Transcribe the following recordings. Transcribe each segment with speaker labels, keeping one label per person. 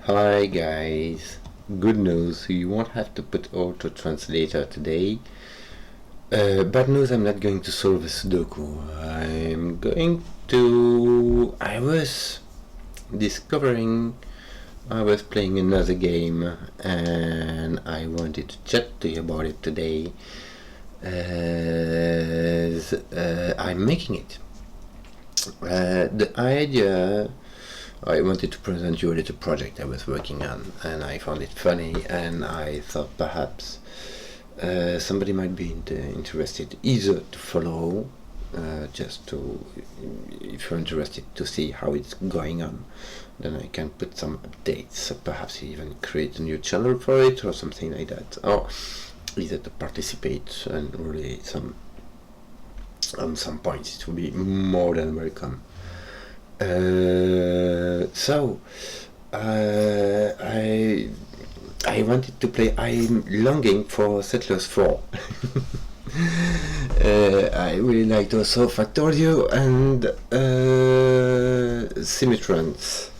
Speaker 1: Hi guys, good news, you won't have to put auto translator today. Bad news, I'm not going to solve a Sudoku. I was discovering I was playing another game and I wanted to chat to you about it today as I'm making it. The idea I wanted to present you a little project I was working on, and I found it funny, and I thought perhaps somebody might be interested either to follow, if you're interested to see how it's going on, then I can put some updates, perhaps even create a new channel for it or something like that, or either to participate and really on some points it will be more than welcome. I wanted to play. I'm longing for Settlers 4. I really liked also Factorio and Symmetrons.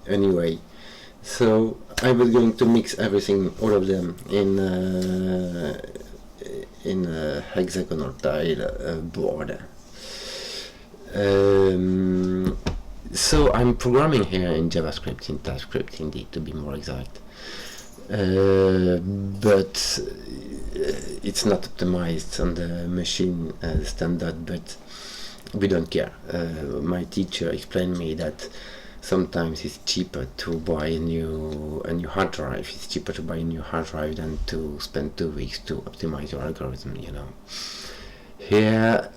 Speaker 1: Anyway, so I was going to mix everything, all of them, in a hexagonal tile board. So I'm programming here in JavaScript, in TypeScript indeed, to be more exact. But it's not optimized on the machine standard, but we don't care. My teacher explained me that sometimes it's cheaper to buy a new hard drive. It's cheaper to buy a new hard drive than to spend 2 weeks to optimize your algorithm, Here,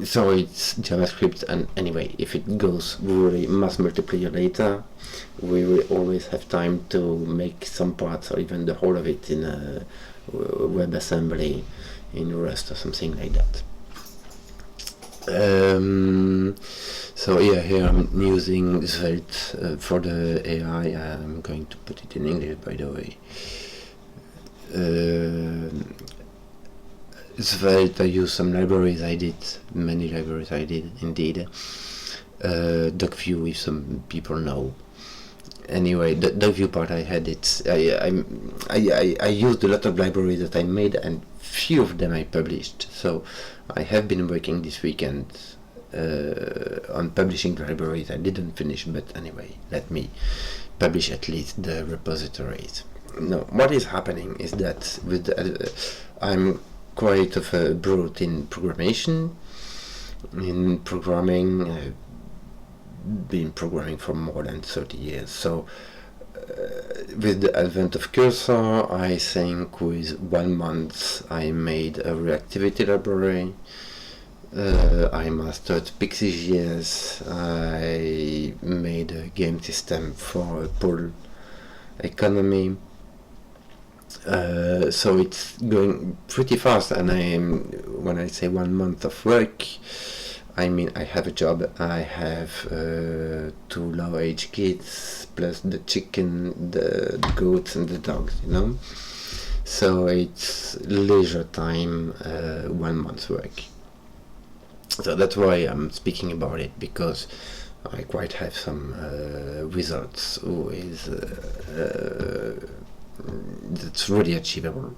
Speaker 1: so it's JavaScript, and anyway, if it goes really mass multiplier later, we will always have time to make some parts or even the whole of it in a WebAssembly in Rust or something like that. So yeah, here I'm using Svelte for the AI. I'm going to put it in English, by the way. Svelte, I use some libraries many libraries I did indeed. DocView, if some people know. Anyway, the DocView part I had I used a lot of libraries that I made, and few of them I published. So I have been working this weekend on publishing libraries I didn't finish, but anyway, let me publish at least the repositories. No, what is happening is that with I'm quite of a brute in programming. I've been programming for more than 30 years. So with the advent of Cursor, I think with 1 month I made a reactivity library. I mastered Pixie.js. I made a game system for a pool economy. So it's going pretty fast, and when I say 1 month of work, I mean I have a job. I have 2 low age kids plus the chicken, the goats and the dogs, so it's leisure time, 1 month's work. So that's why I'm speaking about it, because I quite have some results that's really achievable.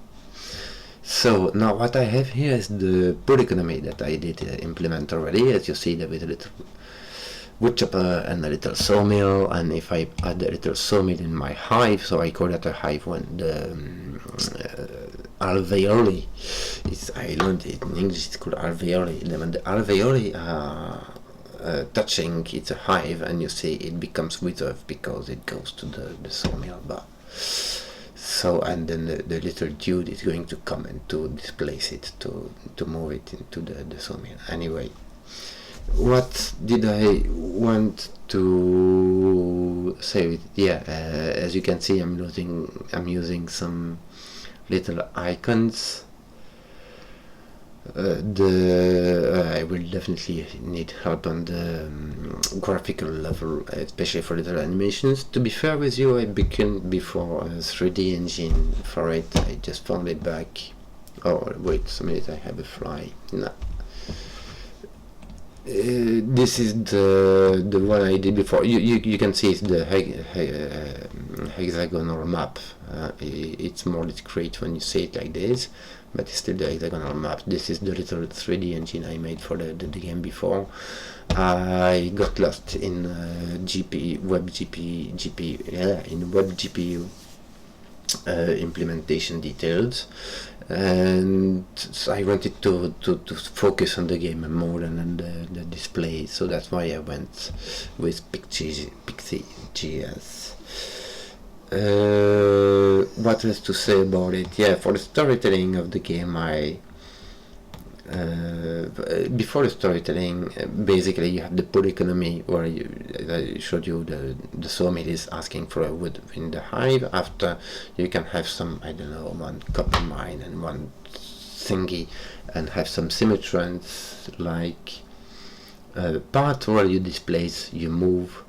Speaker 1: So now what I have here is the pool economy that I did implement already. As you see, there is a little wood chopper and a little sawmill, and if I add a little sawmill in my hive, so I call that a hive when the alveoli, I learned it in English, it's called alveoli. When the alveoli are touching, it's a hive, and you see it becomes withered because it goes to the sawmill bar. So, and then the little dude is going to come and to displace it, to move it into the sawmill. Anyway, what did I want to say with it? Yeah, as you can see, I'm using some little icons. I will definitely need help on the graphical level, especially for little animations. To be fair with you, I began before a 3D engine for it. I just found it back. Oh wait a minute, I have a fly. No. This is the one I did before. You can see it's the hexagonal map. It's more discrete when you see it like this, but it's still the hexagonal map. This is the little 3D engine I made for the game before. I got lost in web GPU implementation details, and so I wanted to focus on the game more than on the display, so that's why I went with Pixie.js. What else to say about it? Yeah, for the storytelling of the game, before the storytelling, basically you have the pool economy, where I showed you the sawmill is asking for a wood in the hive. After, you can have some, I don't know, one copper mine and one thingy, and have some symmetrons, like part where you displace, you move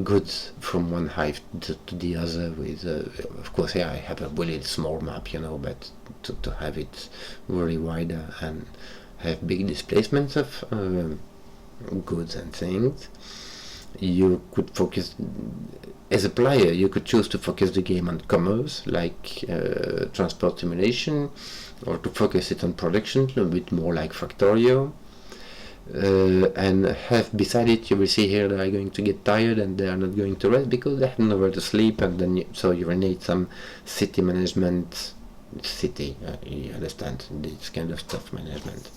Speaker 1: goods from one hive to the other with of course, yeah, I have a really small map, but to have it very wider and have big displacements of goods and things, you could focus, as a player, you could choose to focus the game on commerce, like transport simulation, or to focus it on production, a bit more like Factorio. And have beside it, you will see here they are going to get tired and they are not going to rest because they have nowhere to sleep, and then so you will need some city management, you understand, this kind of stuff management.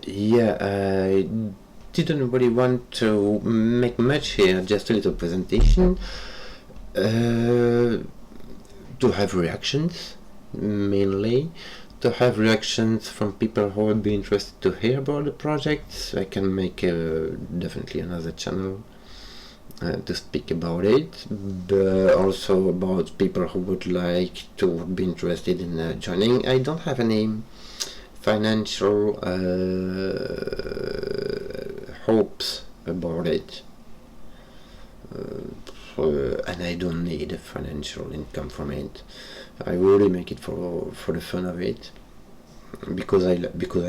Speaker 1: Yeah, I didn't really want to make much here, just a little presentation, to have reactions mainly. To have reactions from people who would be interested to hear about the project. I can make definitely another channel to speak about it, but also about people who would be interested in joining. I don't have any financial hopes about it, and I don't need a financial income from it. I really make it for the fun of it, because I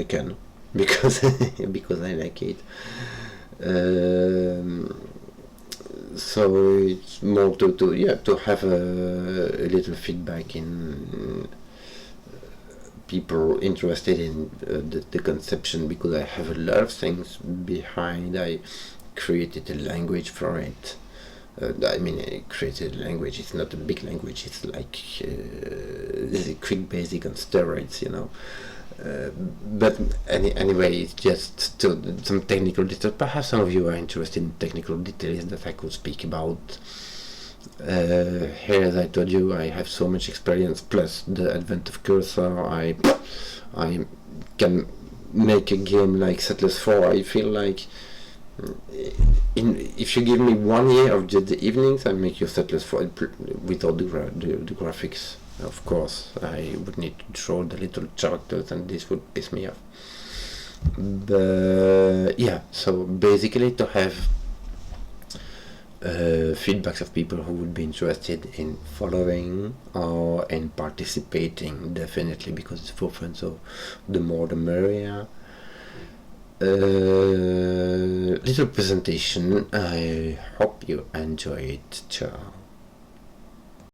Speaker 1: can, because because I like it. So it's more to have a little feedback in people interested in the conception, because I have a lot of things behind. I created a language for it. I created a language. It's not a big language. It's like a quick basic on steroids, But anyway, it's just some technical details. Perhaps some of you are interested in technical details that I could speak about. Here, as I told you, I have so much experience. Plus the advent of cursor, I can make a game like Settlers 4. I feel like, if you give me 1 year of just the evenings, I make your Settlers 4 without the graphics. Of course, I would need to draw the little characters, and this would piss me off. But yeah, so basically to have feedbacks of people who would be interested in following or in participating, definitely, because it's for fun. So the more the merrier. Little presentation. I hope you enjoy it. Ciao.